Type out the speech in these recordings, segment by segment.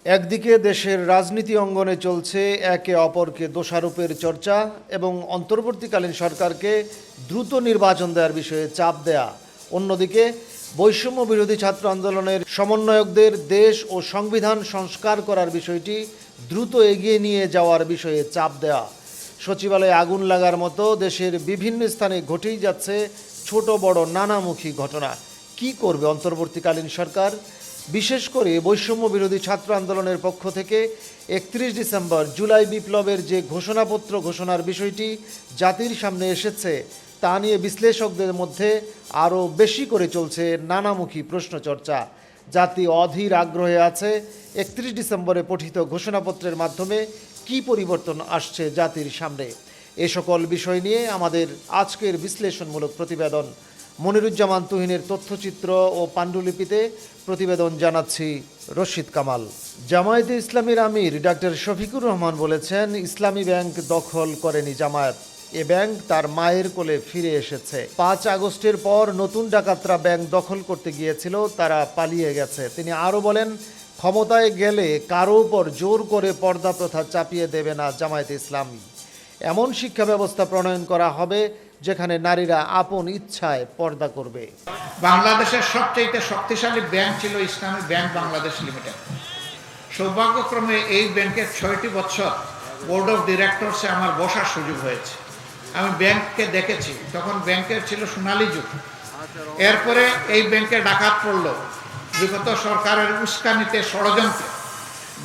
একদিকে দেশের রাজনীতি অঙ্গনে চলছে একে অপরকে দোষারোপের চর্চা এবং অন্তর্বর্তীকালীন সরকারকে দ্রুত নির্বাচন দেওয়ার বিষয়ে চাপ দেয়া, অন্যদিকে বৈষম্য বিরোধী ছাত্র আন্দোলনের সমন্বয়কদের দেশ ও সংবিধান সংস্কার করার বিষয়টি দ্রুত এগিয়ে নিয়ে যাওয়ার বিষয়ে চাপ দেওয়া। সচিবালয়ে আগুন লাগার মতো দেশের বিভিন্ন স্থানে ঘটেই যাচ্ছে ছোট বড় নানামুখী ঘটনা। কি করবে অন্তর্বর্তীকালীন সরকার? বিশেষ করে বৈষম্য বিরোধী ছাত্র আন্দোলনের পক্ষ থেকে ৩১ ডিসেম্বর জুলাই বিপ্লবের যে ঘোষণাপত্র ঘোষণার বিষয়টি জাতির সামনে এসেছে তা নিয়ে বিশ্লেষকদের মধ্যে আরও বেশি করে চলছে নানামুখী প্রশ্ন চর্চা। জাতি অধীর আগ্রহে আছে ৩১ ডিসেম্বরে পঠিত ঘোষণাপত্রের মাধ্যমে কি পরিবর্তন আসছে জাতির সামনে। এ সকল বিষয় নিয়ে আমাদের আজকের বিশ্লেষণমূলক প্রতিবেদন। মনিরুজ্জামান তুহিনের তথ্যচিত্র ও পাণ্ডুলিপিতে প্রতিবেদন জানাচ্ছি রশিদ কামাল। জামায়াতে ইসলামীর আমির ডাক্তার শফিকুর রহমান বলেছেন, ইসলামী ব্যাংক দখল করেনি জামায়াত, এ ব্যাংক তার মায়ের কোলে ফিরে এসেছে। ৫ আগস্টের পর নতুন ডাকাতরা ব্যাংক দখল করতে গিয়েছিল, তারা পালিয়ে গেছে। তিনি আরও বলেন, ক্ষমতায় গেলে কারো উপর জোর করে পর্দা প্রথা চাপিয়ে দেবে না জামায়াতে ইসলামী। এমন শিক্ষা ব্যবস্থা প্রণয়ন করা হবে যেখানে নারীরা আপন ইচ্ছায় পর্দা করবে। বাংলাদেশের সবচেয়ে শক্তিশালী ব্যাংক ছিল ইসলামী ব্যাংক বাংলাদেশ লিমিটেড। সৌভাগ্যক্রমে এই ব্যাংকের ৬টি বছর বোর্ড অফ ডিরেক্টরসে আমার বসার সুযোগ হয়েছে। আমি ব্যাংককে দেখেছি, তখন ব্যাংকের ছিল সোনালী যুগ। এরপরে এই ব্যাংকে ডাকাত পড়ল, বিগত সরকারের উস্কানিতে ষড়যন্ত্রে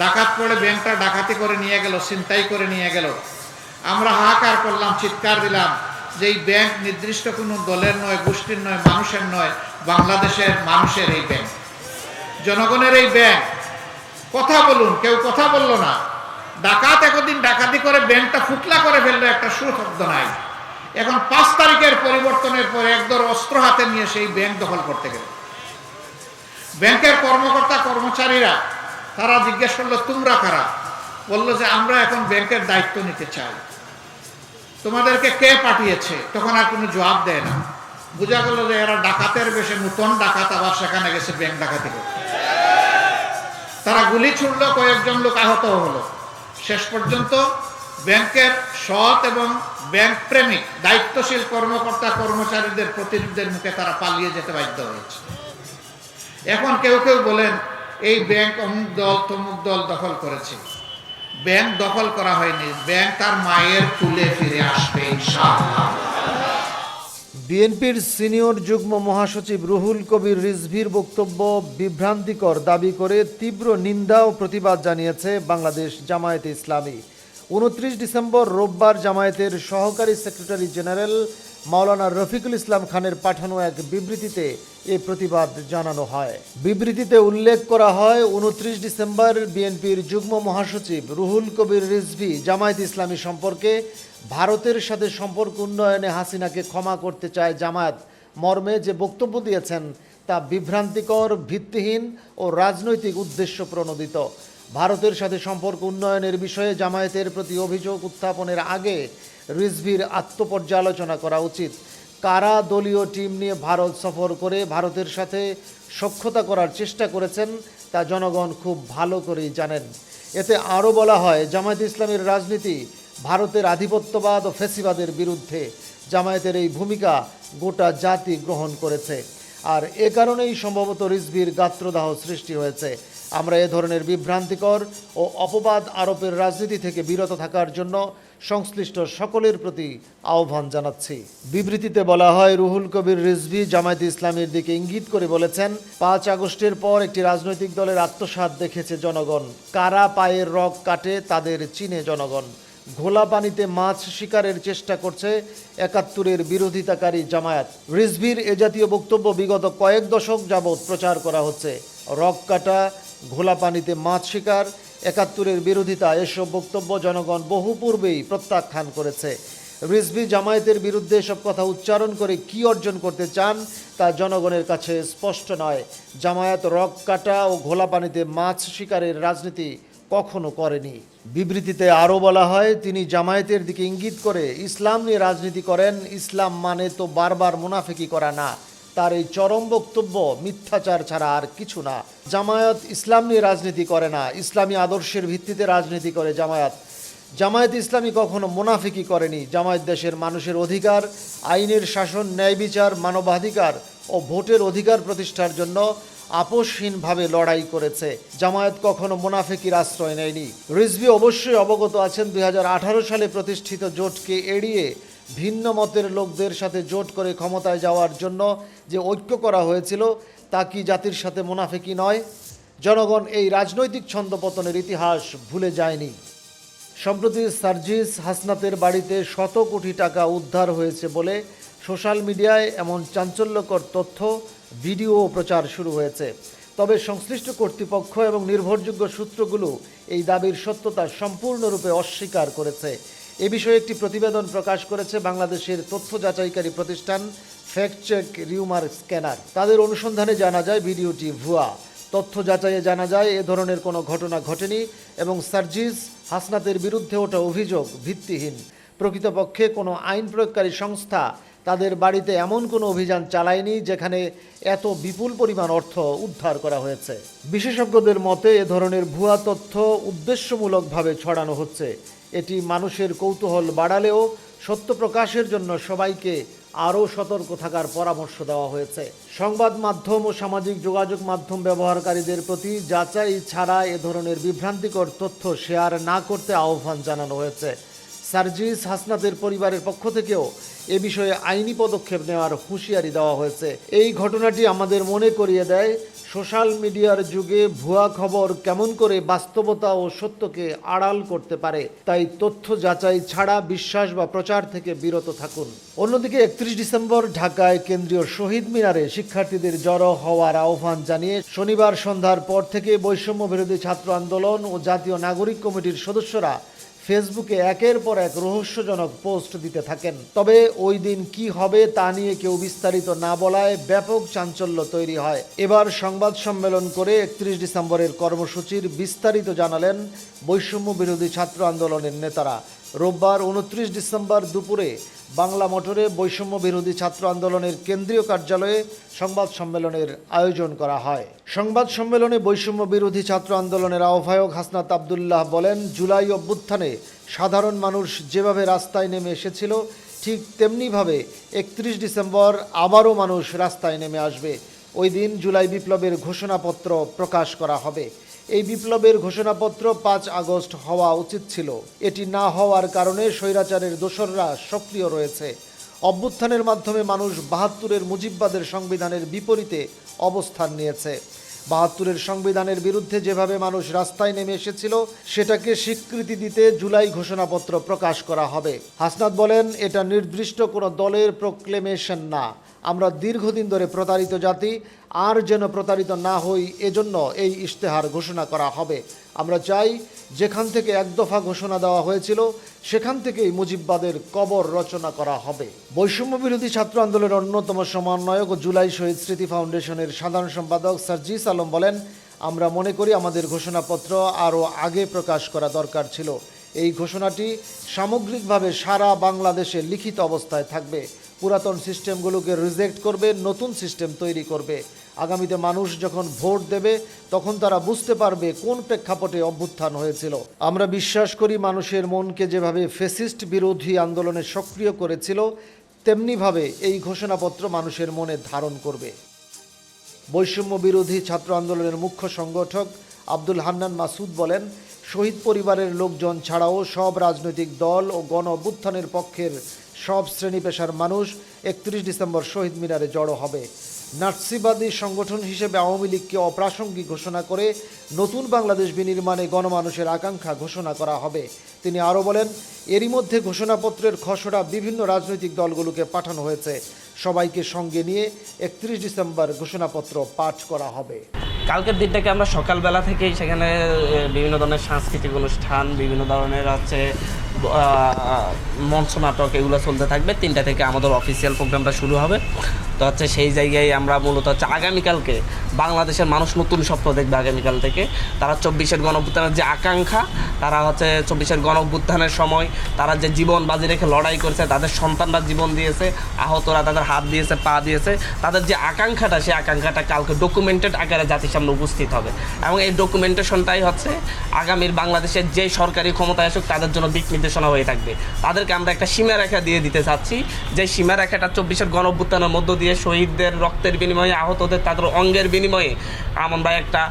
ডাকাত পড়ে ব্যাংকটা ডাকাতি করে নিয়ে গেল, ছিনতাই করে নিয়ে গেল। আমরা হাহাকার করলাম, চিৎকার দিলাম যে এই ব্যাংক নির্দিষ্ট কোনো দলের নয়, গোষ্ঠীর নয়, মানুষের নয়, বাংলাদেশের মানুষের এই ব্যাংক, জনগণের এই ব্যাংক। কথা বলুন, কেউ কথা বলল না। ডাকাত একদিন ডাকাতি করে ব্যাংকটা ফুটলা করে ফেললো, একটা সুশব্দ নাই। এখন ৫ তারিখের পরিবর্তনের পরে একদর অস্ত্র হাতে নিয়ে সেই ব্যাংক দখল করতে গেল। ব্যাংকের কর্মকর্তা কর্মচারীরা তারা জিজ্ঞেস করলো, তোমরা কারা? বললো যে আমরা এখন ব্যাংকের দায়িত্ব নিতে চাই, তোমাদেরকে কে পাঠিয়েছে? তখন আর কোনো জবাব দেয় না। বোঝা গেল যে এরা ডাকাতের বেশে নতুন ডাকাত, আবার সেখানে গেছে ব্যাংক ডাকাতি করতে। তারা গুলি ছুড়লো, কয়েকজন লোক আহত হলো। শেষ পর্যন্ত ব্যাংকের সৎ এবং ব্যাংক প্রেমিক দায়িত্বশীল কর্মকর্তা কর্মচারীদের প্রতিনিধিদের মুখে তারা পালিয়ে যেতে বাধ্য হয়েছে। এখন কেউ কেউ বলেন এই ব্যাংক অমুক দল তমুক দল দখল করেছে। ব্যাংক দখল করা হয়নি, ব্যাংক তার মায়ের কুলে ফিরে আসবে ইনশাআল্লাহ। বিএনপির সিনিয়র যুগ্ম মহাসচিব রুহুল কবির রিজভীর বক্তব্য বিভ্রান্তিকর দাবি করে তীব্র নিন্দা ও প্রতিবাদ জানিয়েছে বাংলাদেশ জামায়াতে ইসলামী। ২৯ ডিসেম্বর রোববার জামায়াতের সহকারী সেক্রেটারি জেনারেল মাওলানা রফিকুল ইসলাম খানের পাঠানো এক বিবৃতিতে এ প্রতিবাদ জানানো হয়। বিবৃতিতে উল্লেখ করা হয়, ২৯ ডিসেম্বর বিএনপির যুগ্ম মহাসচিব রুহুল কবির রিজভী জামায়াতে ইসলামী সম্পর্কে ভারতের সাথে সম্পর্ক উন্নয়নে হাসিনাকে ক্ষমা করতে চায় জামায়াত মর্মে যে বক্তব্য দিয়েছেন তা বিভ্রান্তিকর, ভিত্তিহীন ও রাজনৈতিক উদ্দেশ্য প্রণোদিত। ভারতের সাথে সম্পর্ক উন্নয়নের বিষয়ে জামায়াতের প্রতি অভিযোগ উত্থাপনের আগে রিজভীর আত্মপর্যালোচনা করা উচিত। কারা দলীয় টিম নিয়ে ভারত সফর করে ভারতের সাথে সখ্যতা করার চেষ্টা করেছেন তা জনগণ খুব ভালো করেই জানেন। এতে আরও বলা হয়, জামায়াতে ইসলামীর রাজনীতি ভারতের আধিপত্যবাদ ও ফ্যাসিবাদের বিরুদ্ধে। জামায়াতের এই ভূমিকা গোটা জাতি গ্রহণ করেছে, আর এ কারণেই সম্ভবত রিজভীর গাত্রদাহ সৃষ্টি হয়েছে। আমরা এ ধরনের বিভ্রান্তিকর ও অপবাদ আরোপের রাজনীতি থেকে বিরত থাকার জন্য সংশ্লিষ্ট সকলের প্রতি আহ্বান জানাচ্ছি। বিবৃতিতে বলা হয়, রুহুল কবির রিজভী জামায়াতে ইসলামীর দিকে ইঙ্গিত করে বলেছেন, ৫ আগস্টের পর একটি রাজনৈতিক দলের আত্মসাৎ দেখেছে জনগণ। কারা পায়ের রগ কাটে তাদের চিনে জনগণ। ঘোলা পানিতে মাছ শিকারের চেষ্টা করছে ৭১-এর বিরোধিতাকারী জামায়াত। রিজভীর এ জাতীয় বক্তব্য বিগত কয়েক দশক যাবৎ প্রচার করা হচ্ছে। রগ কাটা, ঘোলা পানিতে মাছ শিকার, ৭১-এর বিরোধিতা, এসব বক্তব্য জনগণ বহু পূর্বেই প্রত্যাখ্যান করেছে। রিজভী জামায়াতের বিরুদ্ধে এসব কথা উচ্চারণ করে কি অর্জন করতে চান তা জনগণের কাছে স্পষ্ট নয়। জামায়াত রগ কাটা ও ঘোলা পানিতে মাছ শিকারের রাজনীতি কখনো করেনি। বিবৃতিতে আরও বলা হয়, তিনি জামায়াতের দিকে ইঙ্গিত করে ইসলাম নিয়ে রাজনীতি করেন। ইসলাম মানে তো বারবার মুনাফিকি করা না, তার এই চরম বক্তব্য মিথ্যাচার ছাড়া আর কিছু না। জামায়াত ইসলাম নিয়ে রাজনীতি করে না, ইসলামী আদর্শের ভিত্তিতে রাজনীতি করে জামায়াত ইসলামী কখনো মুনাফিকি করেনি। জামায়াত দেশের মানুষের অধিকার, আইনের শাসন, ন্যায় বিচার, মানবাধিকার ও ভোটের অধিকার প্রতিষ্ঠার জন্য আপোষহীনভাবে লড়াই করেছে। জামায়াত কখনো মুনাফিকির আশ্রয় নেয়নি। রিজভী অবশ্যই অবগত আছেন 2018 সালে প্রতিষ্ঠিত জোটকে এড়িয়ে ভিন্ন মতের লোকদের সাথে জোট করে ক্ষমতায় যাওয়ার জন্য যে ঐক্য করা হয়েছিল তা কি জাতির সাথে মুনাফিকি নয়? জনগণ এই রাজনৈতিক ছন্দপতনের ইতিহাস ভুলে যায়নি। সম্প্রতি সার্জিস হাসনাতের বাড়িতে শত কোটি টাকা উদ্ধার হয়েছে বলে সোশ্যাল মিডিয়ায় এমন চাঞ্চল্যকর তথ্য, ভিডিও প্রচার শুরু হয়েছে। তবে সংশ্লিষ্ট কর্তৃপক্ষ এবং নির্ভরযোগ্য সূত্রগুলো এই দাবির সত্যতা সম্পূর্ণরূপে অস্বীকার করেছে। এ বিষয়ে একটি প্রতিবেদন প্রকাশ করেছে বাংলাদেশের তথ্য যাচাইকারী প্রতিষ্ঠান ফ্যাক্ট চেক রিউমার স্ক্যানার। তাদের অনুসন্ধানে জানা যায় ভিডিওটি ভুয়া। তথ্য যাচাইয়ে জানা যায় এ ধরনের কোনো ঘটনা ঘটেনি এবং সার্জিস হাসনাতের বিরুদ্ধে ওঠা অভিযোগ ভিত্তিহীন। প্রকৃতপক্ষে কোনো আইন প্রয়োগকারী সংস্থা তাদের বাড়িতে এমন কোনো অভিযান চালায়নি যেখানে এত বিপুল পরিমাণ অর্থ উদ্ধার করা হয়েছে। বিশেষজ্ঞদের মতে এ ধরনের ভুয়া তথ্য উদ্দেশ্যমূলকভাবে ছড়ানো হচ্ছে। এটি মানুষের কৌতূহল বাড়ালেও সত্য প্রকাশের জন্য সবাইকে আরও সতর্ক থাকার পরামর্শ দেওয়া হয়েছে। সংবাদ মাধ্যম ও সামাজিক যোগাযোগ মাধ্যম ব্যবহারকারীদের প্রতি যাচাই ছাড়া এ ধরনের বিভ্রান্তিকর তথ্য শেয়ার না করতে আহ্বান জানানো হয়েছে। সার্জিস হাসনাতের পরিবারের পক্ষ থেকেও এ বিষয়ে আইনি পদক্ষেপ নেওয়ার হুঁশিয়ারি দেওয়া হয়েছে। এই ঘটনাটি আমাদের মনে করিয়ে দেয় সোশ্যাল মিডিয়ার যুগে ভুয়া খবর কেমন করে বাস্তবতা ও সত্যকে আড়াল করতে পারে। তাই তথ্য যাচাই ছাড়া বিশ্বাস বা প্রচার থেকে বিরত থাকুন। অন্যদিকে 31 ডিসেম্বর ঢাকায় কেন্দ্রীয় শহীদ মিনারে শিক্ষার্থীদের জড়ো হওয়ার আহ্বান জানিয়ে শনিবার সন্ধ্যার পর থেকে বৈষম্য বিরোধী ছাত্র আন্দোলন ও জাতীয় নাগরিক কমিটির সদস্যরা ফেসবুকে একের পর এক রহস্যজনক পোস্ট দিতে থাকেন। তবে ওই দিন কি হবে তা নিয়ে কেউ বিস্তারিত না বলায় ব্যাপক চাঞ্চল্য তৈরি হয়। এবার সংবাদ সম্মেলন করে 31 ডিসেম্বরের কর্মসূচির বিস্তারিত জানালেন বৈষম্য বিরোধী ছাত্র আন্দোলনের নেতারা। রোববার 29 ডিসেম্বর দুপুরে বাংলা মোটরে বৈষম্য বিরোধী ছাত্র আন্দোলনের কেন্দ্রীয় কার্যালয়ে সংবাদ সম্মেলনের আয়োজন করা হয়। সংবাদ সম্মেলনে বৈষম্য বিরোধী ছাত্র আন্দোলনের আহ্বায়ক হাসনাত আবদুল্লাহ বলেন, জুলাই অভ্যুত্থানে সাধারণ মানুষ যেভাবে রাস্তায় নেমে এসেছিল ঠিক তেমনিভাবে 31 ডিসেম্বর আবারও মানুষ রাস্তায় নেমে আসবে। ওই দিন জুলাই বিপ্লবের ঘোষণাপত্র প্রকাশ করা হবে। এই বিপ্লবের ঘোষণাপত্র 5 আগস্ট হওয়া উচিত ছিল। এটি না হওয়ার কারণে স্বৈরাচারের দোসররা সক্রিয় রয়েছে। অভ্যুত্থানের মাধ্যমে মানুষ 72-এর মুজিববাদের সংবিধানের বিপরীতে অবস্থান নিয়েছে। 72-এর সংবিধানের বিরুদ্ধে যেভাবে মানুষ রাস্তায় নেমে এসেছিল সেটাকে স্বীকৃতি দিতে জুলাই ঘোষণাপত্র প্রকাশ করা হবে। হাসনাত বলেন, এটা নির্দিষ্ট কোনো দলের প্রোক্লেমেশন না। আমরা দীর্ঘদিন ধরে প্রতারিত জাতি, আর যেন প্রতারিত না হই এজন্য এই ইশতেহার ঘোষণা করা হবে। আমরা চাই যেখান থেকে এক দফা ঘোষণা দেওয়া হয়েছিল সেখান থেকেই মুজিববাদের কবর রচনা করা হবে। বৈষম্য বিরোধী ছাত্র আন্দোলনের অন্যতম সমন্বয়ক ও জুলাই শহীদ স্মৃতি ফাউন্ডেশনের সাধারণ সম্পাদক সার্জিস আলম বলেন, আমরা মনে করি আমাদের ঘোষণাপত্র আরও আগে প্রকাশ করা দরকার ছিল। এই ঘোষণাটি সামগ্রিকভাবে সারা বাংলাদেশে লিখিত অবস্থায় থাকবে। পুরাতন সিস্টেমগুলোকে রিজেক্ট করবে, নতুন সিস্টেম তৈরি করবে। আগামীতে মানুষ যখন ভোট দেবে তখন তারা বুঝতে পারবে কোন প্রেক্ষাপটে অভ্যুত্থান হয়েছিল। আমরা বিশ্বাস করি মানুষের মনকে যেভাবে ফ্যাসিস্ট বিরোধী আন্দোলনে সক্রিয় করেছিল তেমনিভাবে এই ঘোষণাপত্র মানুষের মনে ধারণ করবে। বৈষম্য বিরোধী ছাত্র আন্দোলনের মুখ্য সংগঠক আব্দুল হান্নান মাসুদ বলেন, শহীদ পরিবারের লোকজন ছাড়াও সব রাজনৈতিক দল ও গণ অভ্যুত্থানের পক্ষের সব শ্রেণী পেশার মানুষ 31 ডিসেম্বর শহীদ মিনারে জড়ো হবে। নাৎসিবাদী সংগঠন হিসেবে আওয়ামী লীগকে অপ্রাসঙ্গিক ঘোষণা করে নতুন বাংলাদেশ বিনির্মাণে গণমানুষের আকাঙ্ক্ষা ঘোষণা করা হবে। তিনি আরও বলেন, এরই মধ্যে ঘোষণাপত্রের খসড়া বিভিন্ন রাজনৈতিক দলগুলোকে পাঠানো হয়েছে। সবাইকে সঙ্গে নিয়ে 31 ডিসেম্বর ঘোষণাপত্র পাঠ করা হবে। কালকের দিনটাকে আমরা সকালবেলা থেকেই সেখানে বিভিন্ন ধরনের সাংস্কৃতিক অনুষ্ঠান, বিভিন্ন ধরনের মঞ্চ নাটক এগুলো চলতে থাকবে। 3টা থেকে আমাদের অফিসিয়াল প্রোগ্রামটা শুরু হবে। তো হচ্ছে সেই জায়গায় আমরা মূলত হচ্ছে আগামীকালকে বাংলাদেশের মানুষ নতুন স্বপ্ন দেখবে। আগামীকাল থেকে তারা 24-এর গণঅভ্যুত্থানের যে আকাঙ্ক্ষা, তারা হচ্ছে 24-এর গণঅভ্যুত্থানের সময় তারা যে জীবন বাজি রেখে লড়াই করেছে, তাদের সন্তানরা জীবন দিয়েছে, আহতরা তাদের হাত দিয়েছে, পা দিয়েছে, তাদের যে আকাঙ্ক্ষাটা, সেই আকাঙ্ক্ষাটা কালকে ডকুমেন্টেড আকারে জাতির সামনে উপস্থিত হবে। এবং এই ডকুমেন্টেশনটাই হচ্ছে আগামীর বাংলাদেশের যে সরকারি ক্ষমতায় আসুক তাদের জন্য দিক নির্দেশনা হয়ে থাকবে। তাদেরকে আমরা একটা সীমারেখা দিয়ে দিতে চাচ্ছি, যে সীমারেখাটা 24-এর গণঅভ্যুত্থানের মধ্য দিয়ে শহীদদের রক্তের বিনিময়ে, আহতদের তাদের অঙ্গের বিনিময়ে আমরা একটা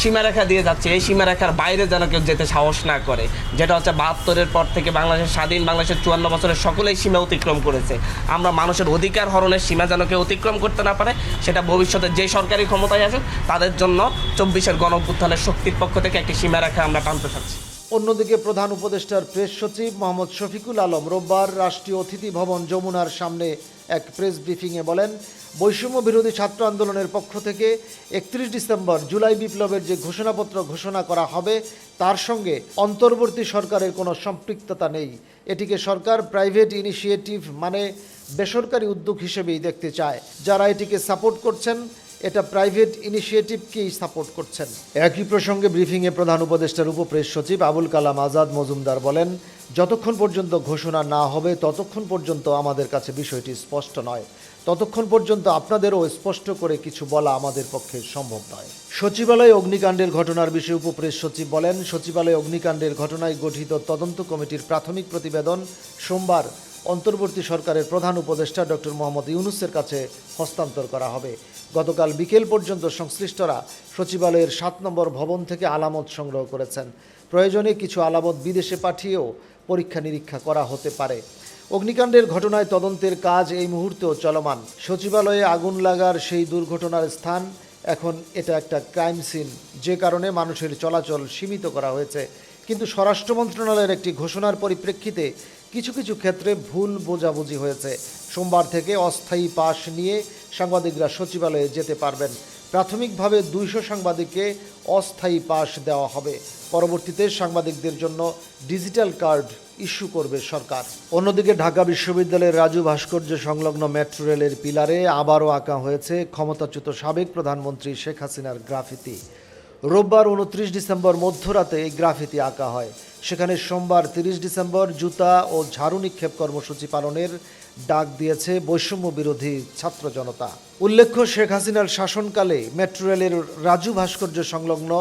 সীমারেখা দিয়ে যাচ্ছে। এই সীমারেখার বাইরে যেন কেউ যেতে সাহস না করে, যেটা হচ্ছে 72-এর পর থেকে বাংলাদেশের স্বাধীন বাংলাদেশের 54 বছরের সকলেই সীমা অতিক্রম করেছে। আমরা মানুষের অধিকার হরণের সীমা যেন কেউ অতিক্রম করতে না পারে, সেটা ভবিষ্যতে যে সরকারি ক্ষমতায় আসুক তাদের জন্য 24-এর গণঅভ্যুত্থানের শক্তির পক্ষ থেকে একটি সীমারেখা আমরা টানতে চাচ্ছি। অন্যদিকে প্রধান উপদেষ্টার প্রেস সচিব মোহাম্মদ শফিকুল আলম রোববার রাষ্ট্রীয় অতিথি ভবন যমুনার সামনে এক প্রেস ব্রিফিংয়ে বলেন, বৈষম্য বিরোধী ছাত্র আন্দোলনের পক্ষ থেকে 31 ডিসেম্বর জুলাই বিপ্লবের যে ঘোষণাপত্র ঘোষণা করা হবে তার সঙ্গে অন্তর্বর্তী সরকারের কোনো সম্পৃক্ততা নেই। এটিকে সরকার প্রাইভেট ইনিশিয়েটিভ মানে বেসরকারি উদ্যোগ হিসেবেই দেখতে চায়। যারা এটিকে সাপোর্ট করছেন, এটা প্রাইভেট ইনিশিয়েটিভকেই সাপোর্ট করছেন। একই প্রসঙ্গে ব্রিফিংয়ে প্রধান উপদেষ্টার উপপ্রেস সচিব আবুল কালাম আজাদ মজুমদার বলেন, যতক্ষণ পর্যন্ত ঘোষণা না হবে ততক্ষণ পর্যন্ত আমাদের কাছে বিষয়টি স্পষ্ট নয়, ততক্ষণ পর্যন্ত আপনাদেরও স্পষ্ট করে কিছু বলা আমাদের পক্ষে সম্ভব নয়। সচিবালয় অগ্নিকাণ্ডের ঘটনার বিষয়ে উপপ্রেস সচিব বলেন, সচিবালয় অগ্নিকাণ্ডের ঘটনায় গঠিত তদন্ত কমিটির প্রাথমিক প্রতিবেদন সোমবার অন্তর্বর্তী সরকারের প্রধান উপদেষ্টা ডক্টর মোহাম্মদ ইউনূসের কাছে হস্তান্তর করা হবে। গতকাল বিকেল পর্যন্ত সংশ্লিষ্টরা সচিবালয়ের 7 নম্বর ভবন থেকে আলামত সংগ্রহ করেছেন। প্রয়োজনে কিছু আলামত বিদেশে পাঠিয়েও পরীক্ষা নিরীক্ষা করা হতে পারে। অগ্নিকাণ্ডের ঘটনায় তদন্তের কাজ এই মুহূর্তেও চলমান। সচিবালয়ে আগুন লাগার সেই দুর্ঘটনার স্থান এখন এটা একটা ক্রাইম সিন, যে কারণে মানুষের চলাচল সীমিত করা হয়েছে। কিন্তু স্বরাষ্ট্র মন্ত্রণালয়ের একটি ঘোষণার পরিপ্রেক্ষিতে কিছু কিছু ক্ষেত্রে ভুল বোঝাবুঝি হয়েছে। সোমবার থেকে অস্থায়ী পাস নিয়ে সাংবাদিকরা সচিবালয়ে যেতে পারবেন। প্রাথমিকভাবে 200 সাংবাদিককে অস্থায়ী পাস দেওয়া হবে। পরবর্তীতে সাংবাদিকদের জন্য ডিজিটাল কার্ড ইস্যু করবে সরকার। অন্যদিকে ঢাকা বিশ্ববিদ্যালয়ের রাজু ভাস্কর্য সংলগ্ন মেট্রো রেলের পিলারে আবারও আঁকা হয়েছে ক্ষমতাচ্যুত সাবেক প্রধানমন্ত্রী শেখ হাসিনার গ্রাফিতি। রোববার 29 ডিসেম্বর মধ্যরাতে এই গ্রাফিতি আঁকা হয়। সেখানে সোমবার 30 ডিসেম্বর জুতা ও ঝাড়ু নিক্ষেপ কর্মসূচি পালনের ডাক দিয়েছে বৈষম্য বিরোধী ছাত্র জনতা। উল্লেখ্য, শেখ হাসিনার শাসনকালে মেট্রো রেলের রাজু ভাস্কর্য সংলগ্ন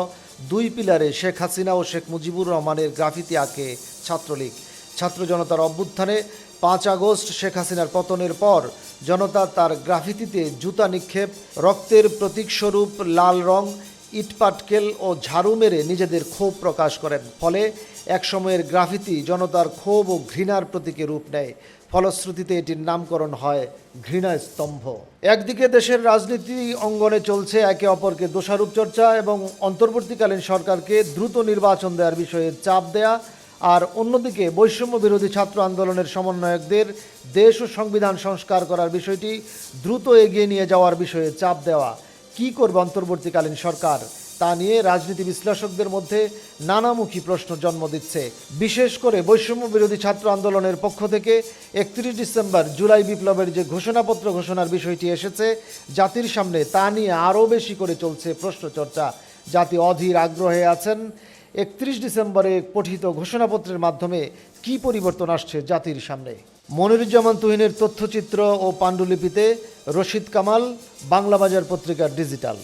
2 পিলারে শেখ হাসিনা ও শেখ মুজিবুর রহমানের গ্রাফিতি আঁকে ছাত্রলীগ। ছাত্র জনতার অভ্যুত্থানে 5 আগস্ট শেখ হাসিনার পতনের পর জনতা তার গ্রাফিতিতে জুতা নিক্ষেপ, রক্তের প্রতীকস্বরূপ লাল রং, ইটপাটকেল ও ঝাড়ু মেরে নিজেদের ক্ষোভ প্রকাশ করেন। ফলে একসময়ের গ্রাফিতি জনতার ক্ষোভ ও ঘৃণার প্রতীকে রূপ নেয়। ফলশ্রুতিতে এটির নামকরণ হয় ঘৃণা স্তম্ভ। একদিকে দেশের রাজনীতি অঙ্গনে চলছে একে অপরকে দোষারোপ চর্চা এবং অন্তর্বর্তীকালীন সরকারকে দ্রুত নির্বাচন দেওয়ার বিষয়ে চাপ দেয়া, আর অন্যদিকে বৈষম্য বিরোধী ছাত্র আন্দোলনের সমন্বয়কদের দেশ ও সংবিধান সংস্কার করার বিষয়টি দ্রুত এগিয়ে নিয়ে যাওয়ার বিষয়ে চাপ দেওয়া। কী করবে অন্তর্বর্তীকালীন সরকার, তা নিয়ে রাজনীতি বিশ্লেষকদের মধ্যে নানামুখী প্রশ্ন জন্ম দিচ্ছে। বিশেষ করে বৈষম্য বিরোধী ছাত্র আন্দোলনের পক্ষ থেকে 31 ডিসেম্বর জুলাই বিপ্লবের যে ঘোষণাপত্র ঘোষণার বিষয়টি এসেছে জাতির সামনে, তা নিয়ে আরও বেশি করে চলছে প্রশ্ন চর্চা। জাতি অধীর আগ্রহে আছেন 31 ডিসেম্বরে পঠিত ঘোষণাপত্রের মাধ্যমে কী পরিবর্তন আসছে জাতির সামনে। মনিরুজ্জামান তুহিনের তথ্যচিত্র ও পাণ্ডুলিপিতে রশিদ কামাল, বাংলাবাজার পত্রিকার ডিজিটাল।